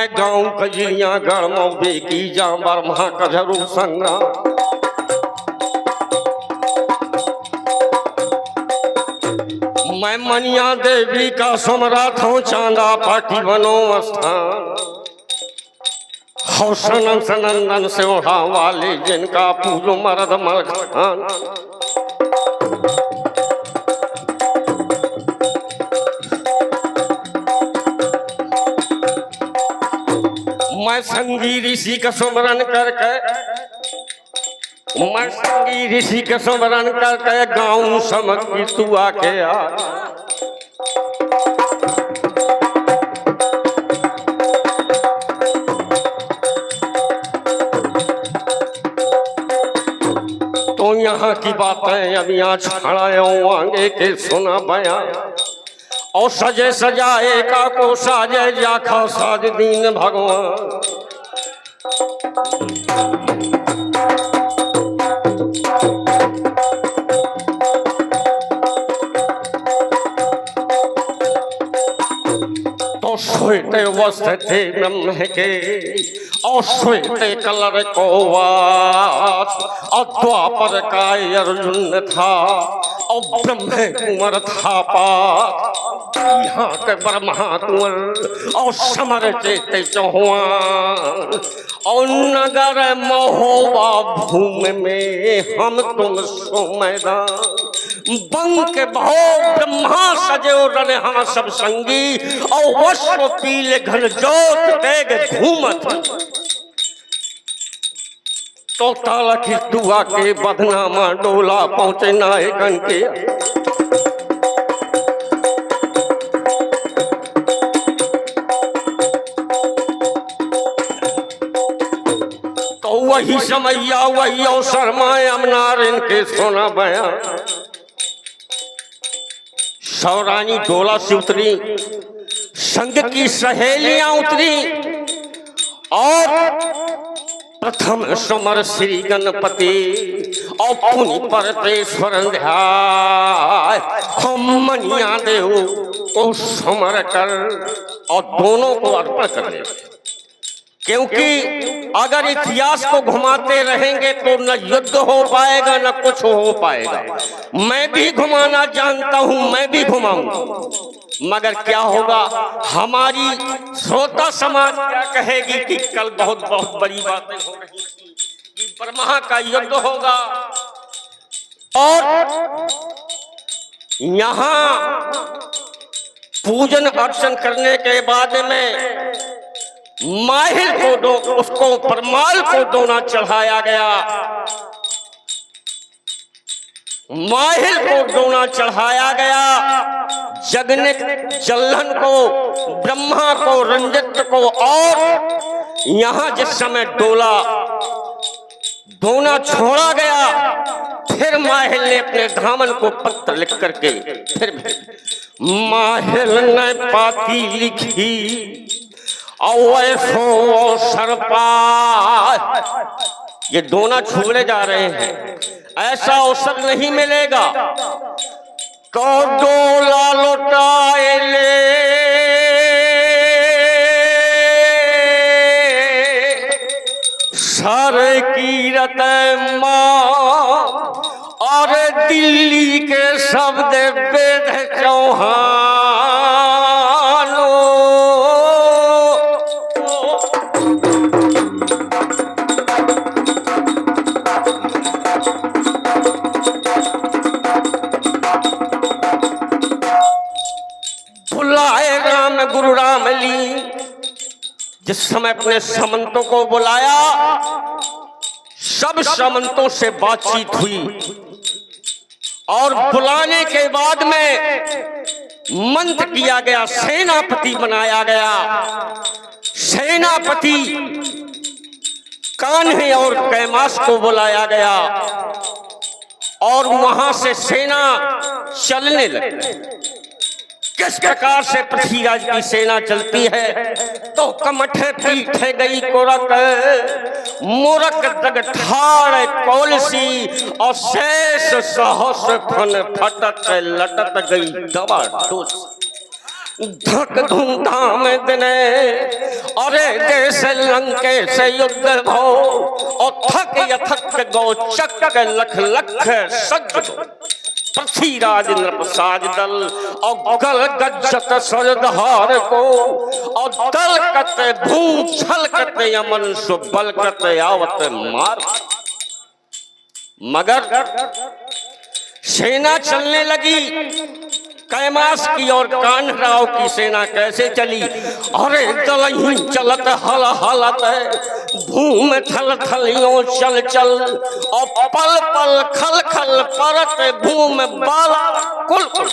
मैं गाँव कजिया गढ़ मौबे की जा बर्मा कजरू संग्राम। मैं मनिया देवी का सम्राट हूँ चांदा पाटी बनो स्थान। हौसनम सनंदन से ओढ़ा वाले जिनका पूजो मर्द मर्द खान। मैं संगी ऋषि का सुमरन करके मैं संगी ऋषि के सुमरन करके गाँव समझ की तू आके आ। तो यहाँ की बातें अब यहाँ छड़ाया आगे के सुना बया। और सजे सजाए का को साजे जाखा साज दीन भगवान। तो सोते वस्त्र थे ब्रह्म के और सोते कलर को वास। और द्वापर का अर्जुन था और ब्रह्म कुंवर था पास। यहाँ के ब्रह्मा कुंवर और समर चेते चौहान। और नगर महोबा भूमि में हम तुम सो मैदान। बंग के बहु ब्रह्मा सजे रने हाँ सब संगी। और वश्व पीले घन जोत तेग घूमत। तो ताला की दुआ के बदनामा डोला पहुंचे नायकन के। तो वही समैया वही अवसर में अमनार इनके सोना बया। सौरानी डोला से उतरी संग की सहेलियां उतरी। और प्रथम समर श्री गणपति और पुनि परतेश्वर ध्याय। हम मनिया देव को समर कर और दोनों को अर्पण कर दे। क्योंकि अगर इतिहास को घुमाते रहेंगे तो न युद्ध हो पाएगा न कुछ हो पाएगा। मैं भी घुमाना जानता हूं, मैं भी घुमाऊंगा। मगर क्या होगा, हमारी श्रोता समाज क्या कहेगी कि कल बहुत बहुत बड़ी बातें हो रही थी कि ब्रह्मा का युद्ध होगा। और यहाँ पूजन अर्चन करने के बाद में माहिल को दो उसको परमाल को दोना चढ़ाया गया। माहिल को दोना चढ़ाया गया। जगने जल्हन को ब्रह्मा को रंजित को। और यहाँ जिस समय दोना छोड़ा गया फिर माहिल ने अपने धामन को पत्र लिख करके फिर माहिल ने पाती लिखी। सरपा ये दोना छूने जा रहे हैं, ऐसा अवसर नहीं मिलेगा। तो डोला लौटाए ले सारे कीरत माँ। और दिल्ली के शब्द वेद चौहान। बुलाए राम गुरु राम ली। जिस समय अपने समंतों को बुलाया सब समंतों से बातचीत हुई। और बुलाने के बाद में मंत्र किया गया, सेनापति बनाया गया। सेनापति कान्हे और कैमास को बुलाया गया। और वहां से सेना चलने लगी। किस प्रकार से पृथ्वीराज की सेना चलती है तो कमठे पीठे गई कोरक। मोरक दग ठाड़ कौलसी और शेष सहस फन फटत लटत गई दवा डोल। धक धूमधाम दिने अरे देश लंके से युद्ध भो और थक यथक गौ चक लख लख सज पृथ्वीराज नृपसाज दल और गल गज्जत सरदार को और दल कते भूम छल कते यमन सुबल कते आवत मार। मगर सेना चलने लगी कैमास की और कान्हराव की सेना कैसे चली। अरे दलही चलत हल हलत भूम थल थलियों चल चल और पल पल खल खल परत भूम बाला कुल कुल।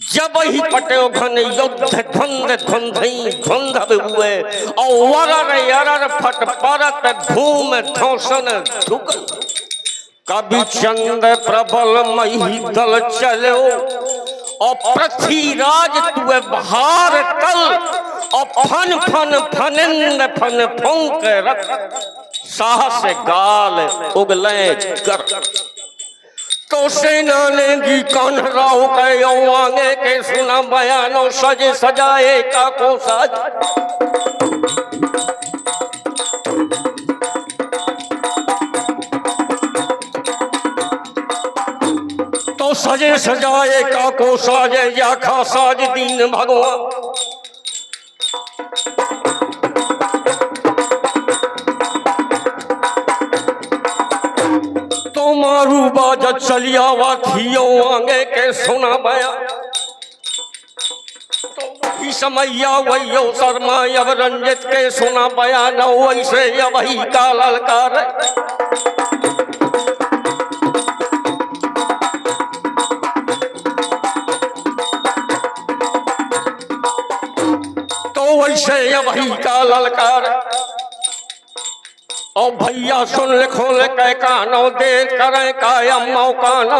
जब ही पटे घन युद्ध धुंध धुंधई धुंधब हुए और वरर यरर फट परत भूम धौसन धुगल। कभी चंद प्रबल मही दल चलो और पृथ्वीराज तुए बहार कल और फन फन फनिंद फन फूंक रख साहस गाल उगले कर। तो सेना ने गी कान्हराव के आगे के सुना बयानो सजे सजाए का को साज। तो सजे सजाए का को साजे या खा साज दीन भगवान। तो मारू बाजा चलिया वा थियो आगे के सुना बया। तो समैया वही शर्मा अब रंजित के सुना बया न वैसे वही का ललकार। वैसे वही का ललकार। और भैया सुन ले खोले कह कानो दे करें कायम मौकाना।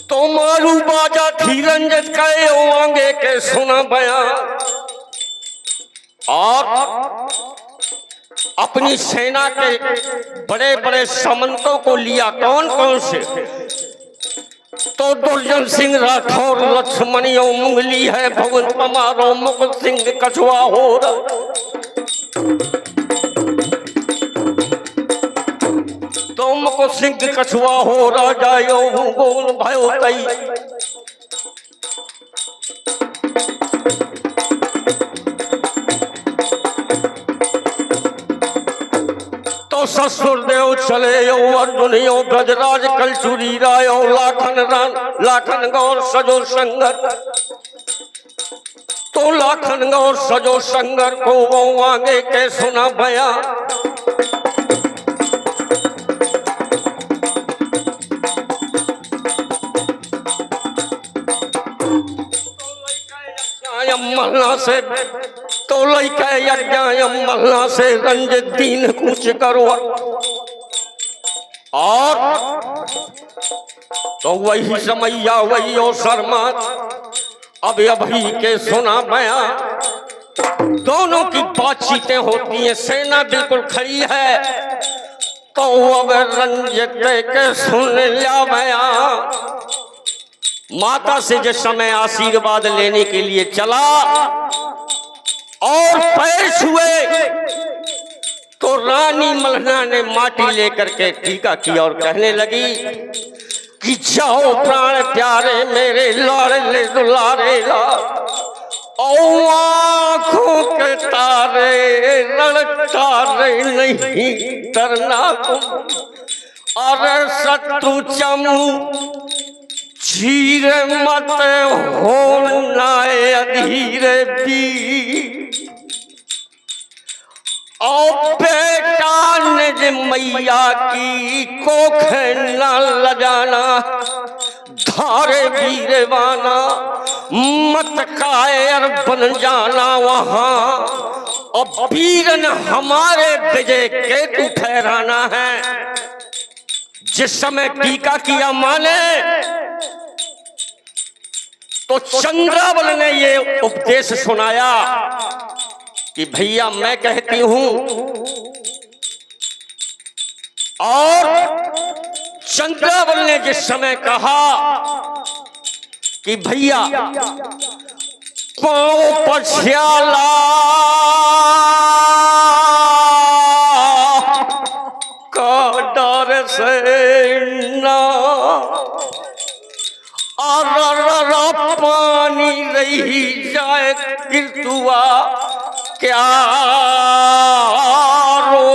तो मारू बाजा थी रंजित कहे आगे के सुना बयान। और अपनी सेना के बड़े बड़े सामंतों को लिया। कौन कौन से? तो दुर्जन सिंह राठौर लक्ष्मणियों मुंगली है भवन पमारो मुकुट सिंह कछुआ हो। तो मुकुट सिंह कछुआ हो राजा यो गोल भयो कई। तो ससुर देव चले यो अर्जुन यो ब्रजराज कलचुरी रायो लाखन गौर सजो संगर। तो लाखन गौर सजो संगर को वो आगे के सुना बया। मल्ला से तो लइका यज्ञायम मल्ला से रंजित दीन कुछ करो। और तो वही समैया वही ओ शर्मा अब अभी के सुना बया। दोनों की बातचीतें होती हैं, सेना बिल्कुल खड़ी है। तो अब रंजित के सुन लिया बया। माता से जिस समय आशीर्वाद लेने के लिए चला और पैर छुए तो रानी मल्हना ने माटी लेकर के टीका किया और कहने लगी कि जाओ प्राण प्यारे मेरे लाडले दुलारे ला। आँखों के तारे तारे नहीं तरना तुम और शत्रु चमू चीर मत होना अधीरे भी। और बेटा ने मैया की कोख न लजाना धारे वीरवाना मत कायर बन जाना वहां। और वीरन हमारे विजय केतु ठहराना है। जिस समय टीका किया माने तो चंद्रावल ने ये उपदेश सुनाया कि भैया मैं कहती हूं और चंद्रावल ने जिस समय कहा कि भैया पांव पछयाला का डर से ना पानी रही जाए गिरतुआ क्या रो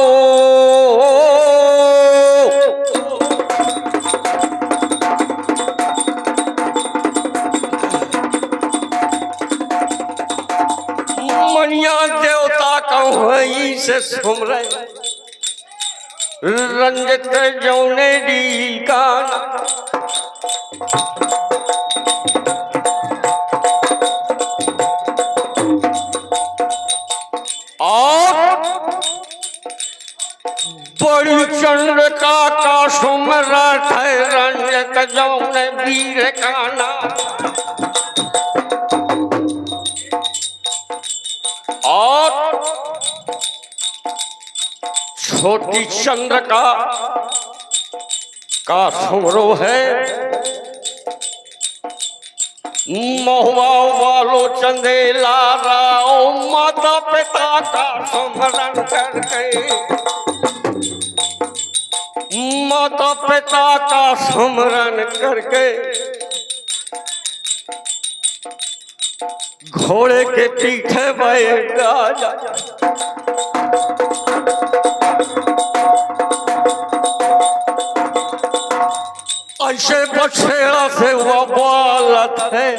मनिया देवता कहीं से सुमरे रंजित जौने दी का और बड़ी चंद्रिका का सुमरत है रंजित जौने वीर का नाम और छोटी चंद्रिका का सुमरो है महुआ वालो चंदेला राओ माता पिता का स्मरण करके माता पिता का स्मरण करके घोड़े के पीछे बैठा जा ऐसे बछेड़ा से वबालत है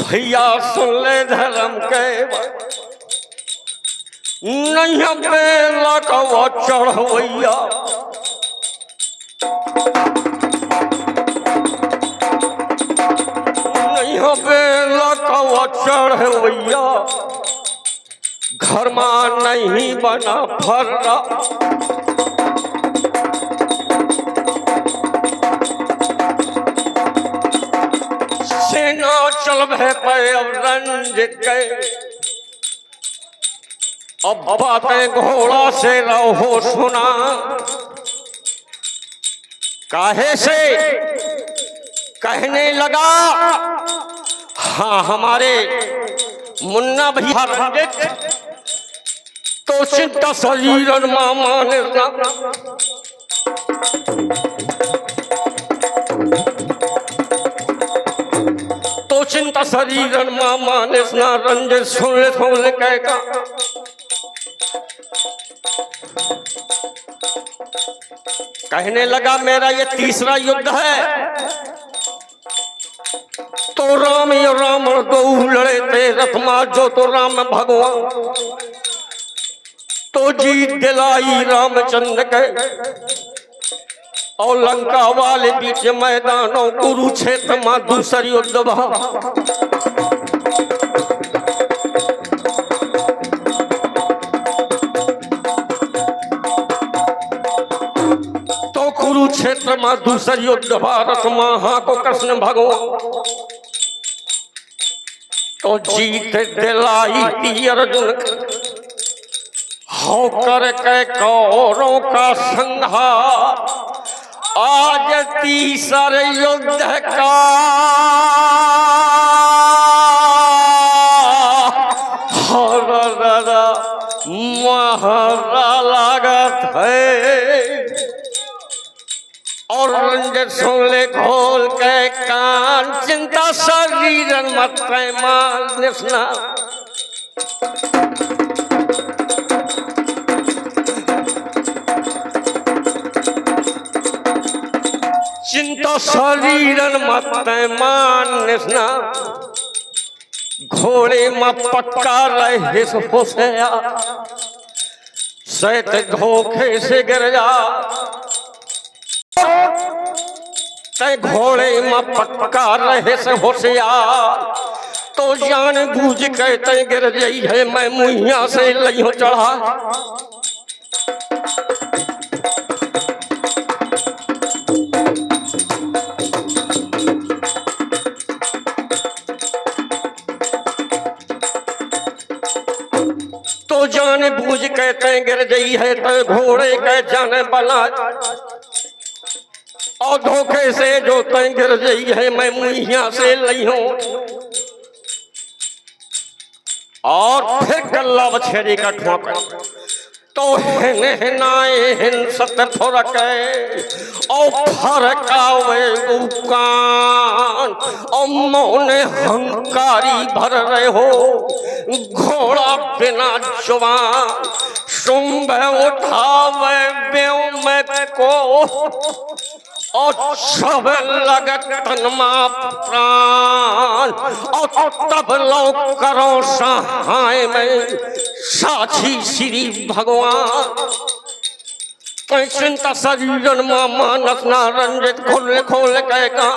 भैया सुन ले धर्म के नहीं बेला का वो चढ़वैया नहीं बेला का वो चढ़वैया घर में नहीं बना फर्रा सेना चल भे पे अब रंजित गए अब बातें घोड़ा से रहो सुना काहे से कहने लगा हाँ हमारे मुन्ना भैया रंजित तो चिंता शरीर मामा ने चिंता शरीर मामा ने रंजित सुन ले कहका कहने लगा मेरा ये तीसरा युद्ध है तो राम या रावण दो लड़े थे रथमा जो तो राम भगवान तो जीत दिलाई रामचंद्र के और लंका वाले बीच मैदानों कुरुक्षेत्र में दूसरी युद्ध बहा तो कुरुक्षेत्र में दूसरी युद्ध भारत महा को कृष्ण भगवान तो जीत दिलाई थी अर्जुन हो करके कौरों का संहार आज तीसर युद्ध का महारा लागत है और रंजित सुन ले खोल के कान चिंता शरीर मत मान निस्ना चिंता शरीरन मत मान निस्ना घोड़े में पक्का रहे होशिया सैत धोखे से गिर जा तय घोड़े में पक्का रहे से होशियार तो जान बूझ के तय गिर जाई है मैं मुहिया से लियो चढ़ा तो जाने बूझ कहते गिर गई है तो घोड़े के जाने बना और धोखे से जो तय गिर गई है मैं मुहिया से लई हूं और फिर गल्ला बछेरी का ठोकर तो हिन सत फरक और फरकावे उकान और मौने हंकारी भर रहे हो घोड़ा बिना जुबान शुंभ उठावे बेव में को और सब लगत तनमा प्राण और तब लो करो सहाय में साक्षी श्री भगवान चिंता शरीरन मानस ना रंजित खोल खोल कहेगा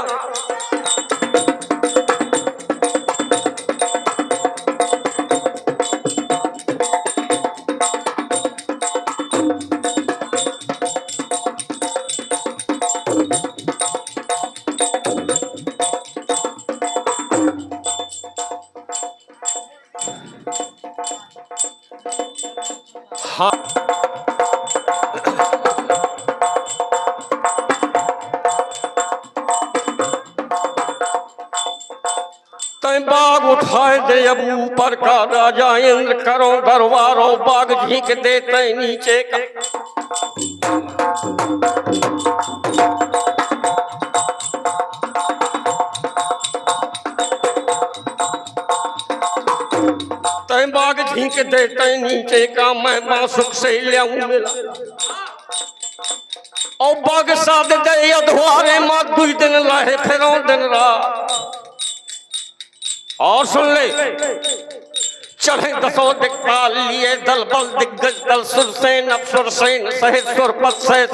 हाँ बाग उठाए दे अब ऊपर का राजा इंद्र करो दरबारो बाग झींक देते नीचे का तय बाग झींक देते नीचे का मैं बासुक से लियाऊं और बाग साध दे अधवारे मां दुई दिन लाहे फिर दिन रात और सुन ले चढ़े दसों दिक्पाल लिए दल बल दिग्गज दल सुरसेन अप्सुरसेन सहित सुरपत से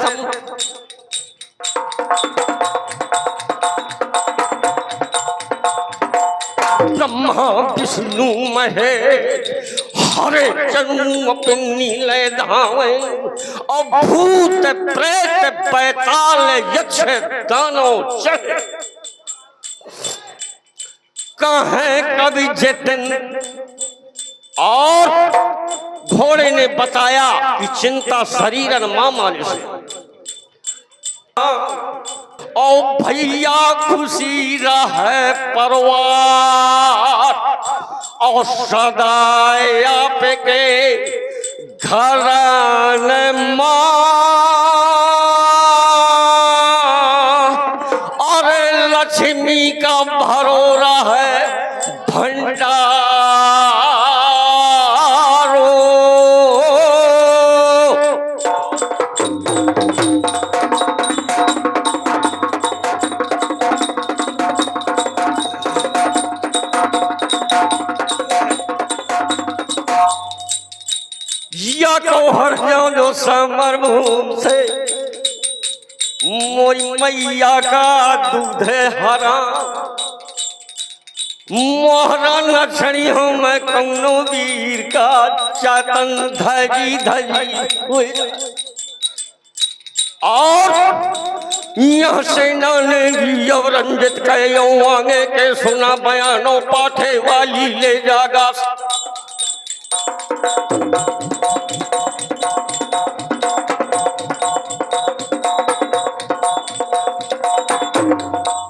ब्रह्मा विष्णु महेश हरे चनु पिन्नी ले धावे और भूत प्रेत बैताल यक्ष दानव चढ़े कहे कवि जितन और घोड़े ने बताया कि चिंता शरीरन मामान्य से ओ भैया खुशी रहे परवार और सदाए आपके घर और लक्ष्मी का भरोरा है भंडारो या तो हर जो समर मुंह से मोरी मैया का दूध हरा मोहरा नछड़ी हूँ मैं कौनो वीर का चातन धजी धजी हुए और यहाँ से नाने अब रंजित कहो आगे के सुना बयानो पाठे वाली ले जागा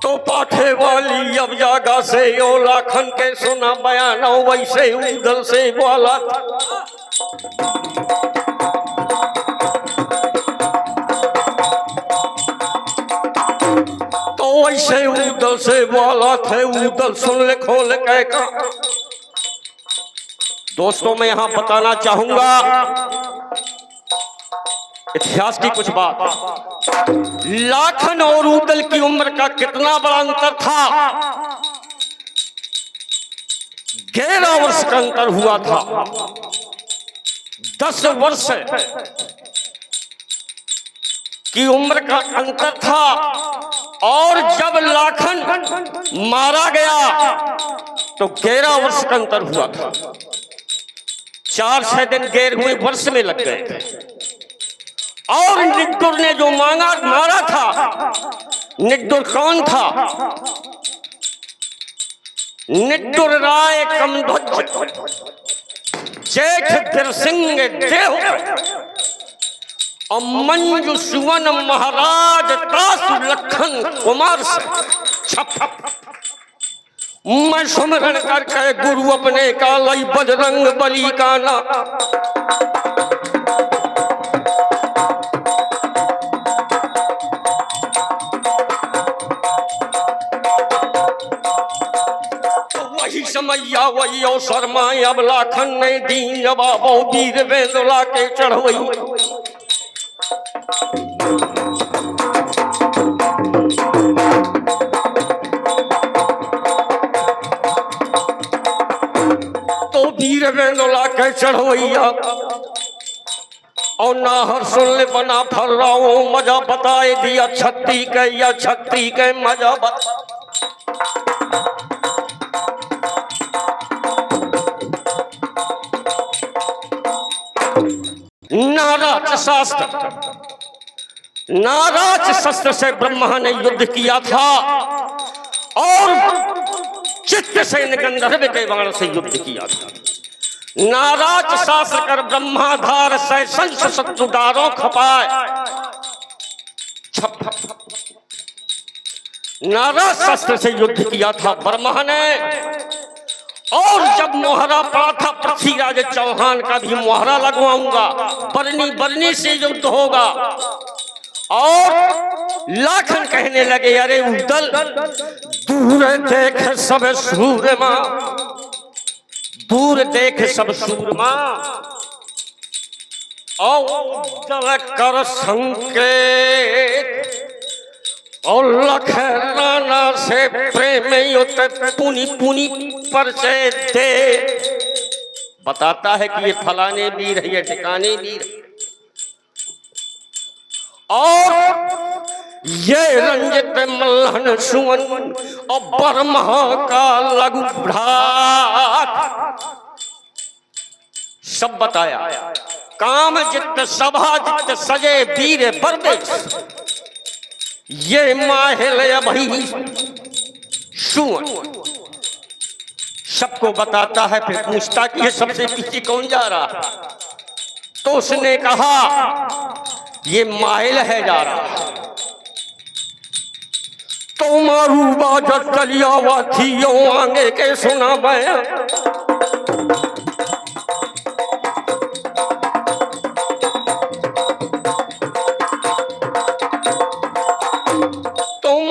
तो पाठे वाली अब जागा से यो लाखन के सुना बयान वैसे उधर से बोला तो वैसे उधर से बोला थे उधर सुन ले खोल कह का दोस्तों मैं यहां बताना चाहूंगा इतिहास की कुछ बात लाखन और उदल की उम्र का कितना बड़ा अंतर था 11 वर्ष का अंतर हुआ था 10 वर्ष की उम्र का अंतर था और जब लाखन मारा गया तो 11 वर्ष का अंतर हुआ था 4-6 दिन गैर हुए वर्ष में लग गए थे और निड्डुर ने जो मारा था निड्डुर कौन था निड्डुर राय कमध्वज जेठ बिरसिंह देव और मंजू सुवन महाराज तासु लखन कुमार से छप मैं सुमरण करके गुरु अपने का लई बजरंग बली का ना वही समैया वही अवसर माए अब लाखन ने दीन जवाब वीर वेदुला के चढ़वई तो वीर वेदुला के चढ़वैया और नाहर सुन ले बना फर रहा हूं मजा बताए दिया छत्ती के या छत्ती के मजा बता नाराज शस्त्र से ब्रह्मा ने युद्ध किया था और चित्त से गंधर्व के बाण से युद्ध किया था। नाराज शास्त्र कर ब्रह्माधार से संस शत्रुदारों खपाए नाराज शस्त्र से युद्ध किया था ब्रह्मा ने और जब मोहरा पड़ा था पृथ्वीराज चौहान का भी मोहरा लगवाऊंगा बरनी बरनी से युद्ध होगा और लाखन कहने लगे अरे उदल दूर देख सब सूरमा दूर देख सब सूरमा और कर संकेत और लखराना से प्रेम पुनी पुनी पर से दे बताता है कि ये फलाने वीर है ये ठिकाने वीर और ये रंजित मल्हन सुवन और बर्मा का लघु भ्रात सब बताया काम जित सभा जित सजे वीर परदेश ये माहिल भाई सुवन सबको बताता है फिर पूछता कि ये सबसे पीछे कौन जा रहा है तो उसने कहा ये माहिल है जा रहा तो मारू बाजा चलिया हुआ थी यो आगे के सुना मैं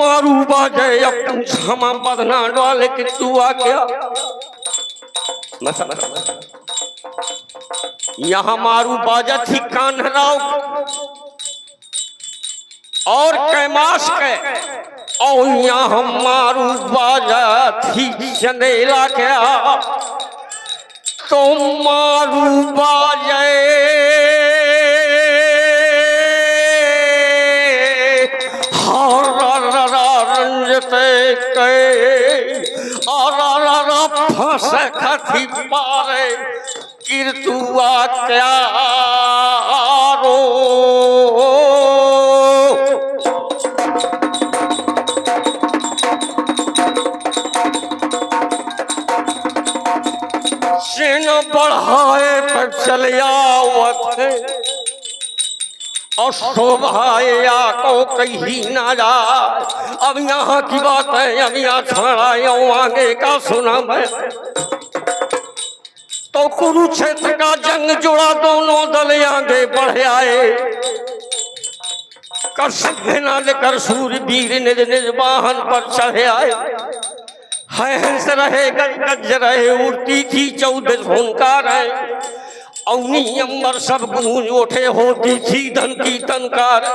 मारू बाजे हम बदना डाले कि तू आ गया यहाँ मारू बाजा थी कान्हराव और कैमाश के और यहाँ मारू बाजा थी चंदेला क्या तो मारू बाजे फंस खथी पारे कीर्तुआ क्या रो सेन बढ़ाए पर चल आवत और शोभाया को कहीं ना जाए अब यहाँ की बात है अब यहाँ छड़ा आगे का सुना मैं तो कुरुक्षेत्र का जंग जुड़ा दोनों दल आगे बढ़ आए कर सेना लेकर सूरवीर निज निज वाहन पर चढ़े आए हंस रहे गज रहे उड़ती थी 14 हुंकार है अवनी अंबर सब गूंज उठे होती थी धन की टंकार